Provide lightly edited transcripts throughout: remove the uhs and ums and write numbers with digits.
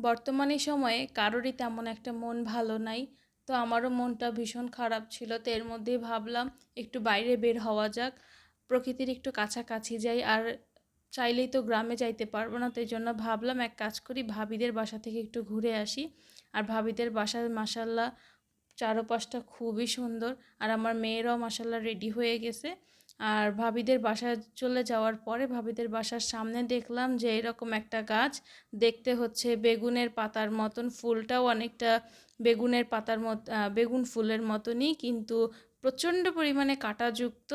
বর্তমানে সময়ে কারোরই তেমন একটা মন ভালো নাই। তো আমারও মনটা ভীষণ খারাপ ছিল। তো এর মধ্যেই ভাবলাম একটু বাইরে বের হওয়া যাক, প্রকৃতির একটু কাছাকাছি যাই। আর চাইলেই তো গ্রামে যাইতে পারবো না, তো এই জন্য ভাবলাম এক কাজ করি, ভাবিদের বাসা থেকে একটু ঘুরে আসি। আর ভাবিদের বাসার মাসাল্লাহ চারপাশটা খুবই সুন্দর। আর আমার মেয়েরাও মাসাল্লাহ রেডি হয়ে গেছে। আর ভাবিদের বাসায় চলে যাওয়ার পরে ভাবিদের বাসার সামনে দেখলাম যে এরকম একটা গাছ, দেখতে হচ্ছে বেগুনের পাতার মতন, ফুলটাও অনেকটা বেগুনের পাতার বেগুন ফুলের মতনই, কিন্তু প্রচণ্ড পরিমাণে কাঁটাযুক্ত।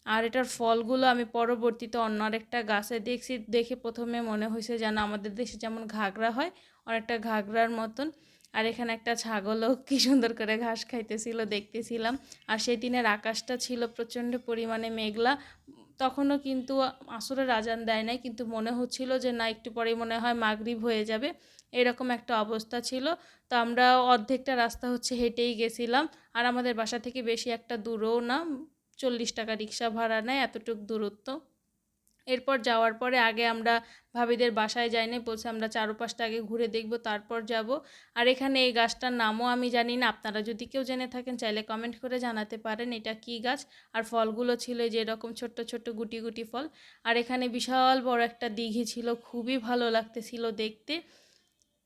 আর এটার ফলগুলো আমি পরবর্তীতে অন্য আরেকটা গাছে দেখছি, দেখে প্রথমে মনে হয়েছে যেন আমাদের দেশে যেমন ঘাগরা হয়, অনেকটা ঘাগরার মতন। আর এখানে একটা ছাগলও কি সুন্দর করে ঘাস খাইতেছিল, দেখতেছিলাম। আর সেই দিনের আকাশটা ছিল প্রচণ্ড পরিমাণে মেঘলা। তখনও কিন্তু আসরের আজান দেয় নাই, কিন্তু মনে হচ্ছিল যে না, একটু পরেই মনে হয় মাগরিব হয়ে যাবে, এরকম একটা অবস্থা ছিল। তো আমরা অর্ধেকটা রাস্তা হচ্ছে হেঁটেই গেছিলাম। আর আমাদের বাসা থেকে বেশি একটা দূরও না, 40 টাকা রিক্সা ভাড়া নেয়, এতটুক দূরত্ব। এরপর যাওয়ার পরে আগে আমরা ভাবিদের বাসায় যাইনি, বলছে আমরা চারপাশটা আগে ঘুরে দেখব তারপর যাব। আর এখানে এই গাছটার নামও আমি জানি না, আপনারা যদি কেউ জেনে থাকেন চাইলে কমেন্ট করে জানাতে পারেন এটা কী গাছ। আর ফলগুলো ছিল যে এরকম ছোট্ট ছোট্ট গুটি গুটি ফল। আর এখানে বিশাল বড় একটা দিঘি ছিল, খুবই ভালো লাগতেছিল দেখতে।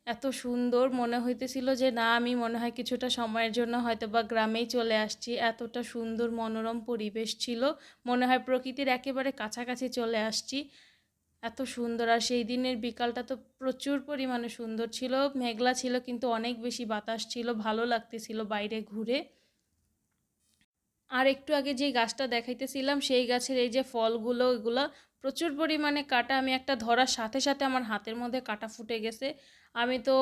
এত সুন্দর মনে হইতেছিল যে না, আমি মনে হয় কিছুটা সময়ের জন্য হয়তো বা গ্রামেই চলে আসছি, এতটা সুন্দর মনোরম পরিবেশ ছিল। মনে হয় প্রকৃতির একেবারে কাছাকাছি চলে আসছি, এত সুন্দর। আর সেই দিনের বিকালটা তো প্রচুর পরিমাণে সুন্দর ছিল, মেঘলা ছিল কিন্তু অনেক বেশি বাতাস ছিল, ভালো লাগতেছিল বাইরে ঘুরে। আর একটু আগে যে গাছটা দেখাইতেছিলাম সেই গাছের এই যে ফলগুলো, এগুলো প্রচুর পরিমাণে কাটা। আমি একটা ধরার সাথে সাথে আমার হাতের মধ্যে কাটা ফুটে গেছে। আমি তো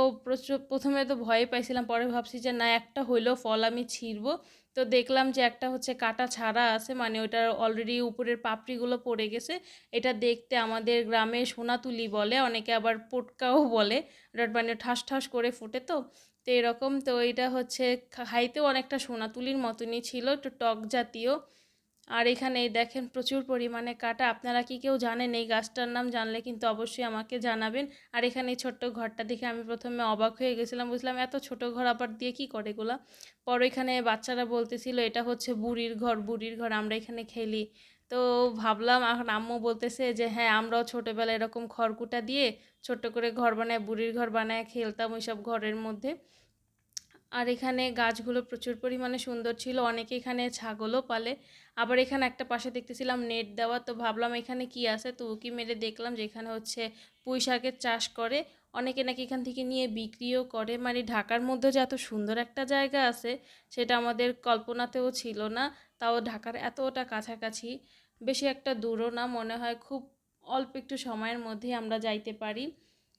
প্রথমে তো ভয় পাইছিলাম, পরে ভাবছি যে না, একটা হইলেও ফল আমি ছিঁড়বো। তো দেখলাম যে একটা হচ্ছে কাটা ছাড়া আছে, মানে ওটার অলরেডি উপরের পাপড়িগুলো পড়ে গেছে। এটা দেখতে আমাদের গ্রামে সোনাতুলি বলে, অনেকে আবার পোটকাও বলে। এটা মানে ঠাস ঠাস করে ফুটে, তো তো এরকম। তো এটা হচ্ছে খাইতেও অনেকটা সোনাতুলির মতনই ছিল, একটু টক জাতীয়। আর এখানে এই দেখেন প্রচুর পরিমাণে কাটা। আপনারা কি কেউ জানেন এই গাছটার নাম? জানলে কিন্তু অবশ্যই আমাকে জানাবেন। আর এখানে এই ছোট্ট ঘরটা দেখে আমি প্রথমে অবাক হয়ে গেছিলাম, বুঝলাম এত ছোট ঘর আবার দিয়ে কি করে এগুলা। পরে এখানে বাচ্চারা বলতেছিল এটা হচ্ছে বুড়ির ঘর, বুড়ির ঘর, আমরা এখানে খেলি। তো ভাবলাম, এখন আম্মু বলতেছে যে হ্যাঁ, আমরাও ছোটোবেলায় এরকম খড়কুটা দিয়ে ছোট্ট করে ঘর বানায়, বুড়ির ঘর বানায় খেলতাম ওইসব ঘরের মধ্যে। আর এখানে গাছগুলো প্রচুর পরিমাণে সুন্দর ছিল, অনেকে এখানে ছাগলও পালে। আবার এখানে একটা পাশে দেখতেছিলাম নেট দেওয়া, তো ভাবলাম এখানে কি আছে, তো উকি মেরে দেখলাম যে এখানে হচ্ছে পুঁই শাকের চাষ করে। অনেকে নাকি এখান থেকে নিয়ে বিক্রিও করে। মানে ঢাকার মধ্যে যে এত সুন্দর একটা জায়গা আছে সেটা আমাদের কল্পনাতেও ছিল না। তাও ঢাকার এতটা কাছাকাছি, বেশি একটা দূরও না, মনে হয় খুব অল্প একটু সময়ের মধ্যেই আমরা যাইতে পারি।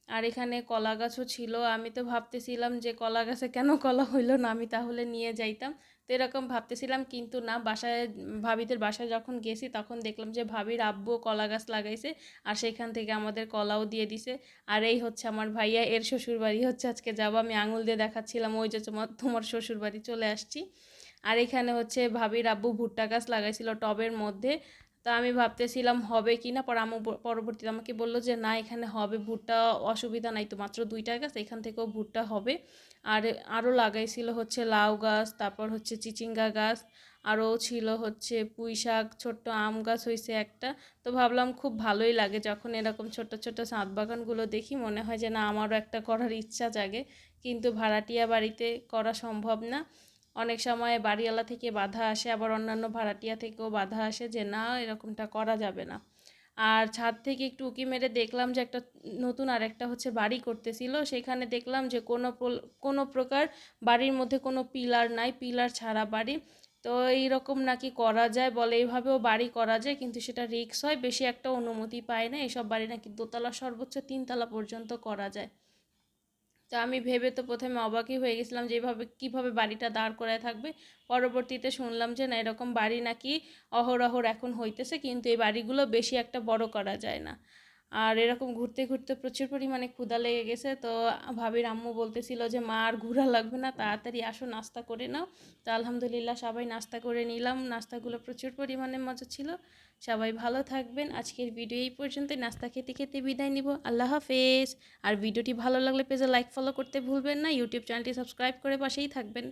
আর এখানে কলা গাছও ছিল, আমি তো ভাবতেছিলাম যে কলা গাছে কেন কলা হইলো না, আমি তাহলে নিয়ে যাইতাম। তো এরকম ভাবতেছিলাম, কিন্তু না, বাসায় ভাবিদের বাসায় যখন গেছি তখন দেখলাম যে ভাবির আব্বু কলা গাছ লাগাইছে, আর সেখান থেকে আমাদের কলাও দিয়ে দিছে। আর এই হচ্ছে আমার ভাইয়া, এর শ্বশুর বাড়ি হচ্ছে আজকে যাবো, আমি আঙুল দিয়ে দেখাচ্ছিলাম ওই যে তোমার তোমার শ্বশুর বাড়ি চলে আসছি। আর এখানে হচ্ছে ভাবির আব্বু ভুট্টা গাছ লাগাইছিল টবের মধ্যে। তো আমি ভাবতেছিলাম হবে কি না, পর আম্মু পরবর্তীতে আমাকে বললো যে না, এখানে হবে ভুট্টা, অসুবিধা নাই, তো মাত্র 2টা গাছ, এখান থেকেও ভুট্টা হবে। আর আরও লাগাইছিল হচ্ছে লাউ গাছ, তারপর হচ্ছে চিচিঙ্গা গাছ, আরও ছিল হচ্ছে পুঁই শাক, ছোট্ট আম গাছ হয়েছে একটা। তো ভাবলাম খুব ভালোই লাগে যখন এরকম ছোট ছোট ছাদ বাগানগুলো দেখি, মনে হয় যে না, আমারও একটা করার ইচ্ছা জাগে। কিন্তু ভাড়াটিয়া বাড়িতে করা সম্ভব না, অনেক সময় বাড়িওয়ালা থেকে বাধা আসে, আবার অন্যান্য ভাড়াটিয়া থেকেও বাধা আসে যে না, এরকমটা করা যাবে না। আর ছাদ থেকে একটু উঁকি মেরে দেখলাম যে একটা নতুন আর একটা হচ্ছে বাড়ি করতেছিল, সেখানে দেখলাম যে কোনো প্রকার বাড়ির মধ্যে কোনো পিলার নাই, পিলার ছাড়া বাড়ি। তো এইরকম নাকি করা যায় বলে, এইভাবেও বাড়ি করা যায়, কিন্তু সেটা রিস্ক হয়, বেশি একটা অনুমতি পায় না। এসব বাড়ি নাকি দোতলা সর্বোচ্চ 3 তলা পর্যন্ত করা যায়। তো আমি ভেবে তো প্রথমে অবাকই হয়ে গেছিলাম যে এইভাবে কীভাবে বাড়িটা দাঁড় করায় থাকবে। পরবর্তীতে শুনলাম যে না, এরকম বাড়ি নাকি অহরহ এখন হইতেছে, কিন্তু এই বাড়িগুলো বেশি একটা বড় করা যায় না। আর এরকম ঘুরতে ঘুরতে প্রচুর পরিমাণে ক্ষুধা লেগে গেছে। তো ভাবির আম্মু বলতেছিল যে মা আর ঘোরা লাগবে না, তাড়াতাড়ি আসো নাস্তা করে নাও। তো আলহামদুলিল্লাহ সবাই নাস্তা করে নিলাম, নাস্তাগুলো প্রচুর পরিমাণে মজা ছিল। সবাই ভালো থাকবেন। আজকের ভিডিও এই পর্যন্তই, নাস্তা খেতে খেতে বিদায় নিব। আল্লাহ হাফেজ। আর ভিডিওটি ভালো লাগলে পেজে লাইক ফলো করতে ভুলবেন না, ইউটিউব চ্যানেলটি সাবস্ক্রাইব করে পাশেই থাকবেন।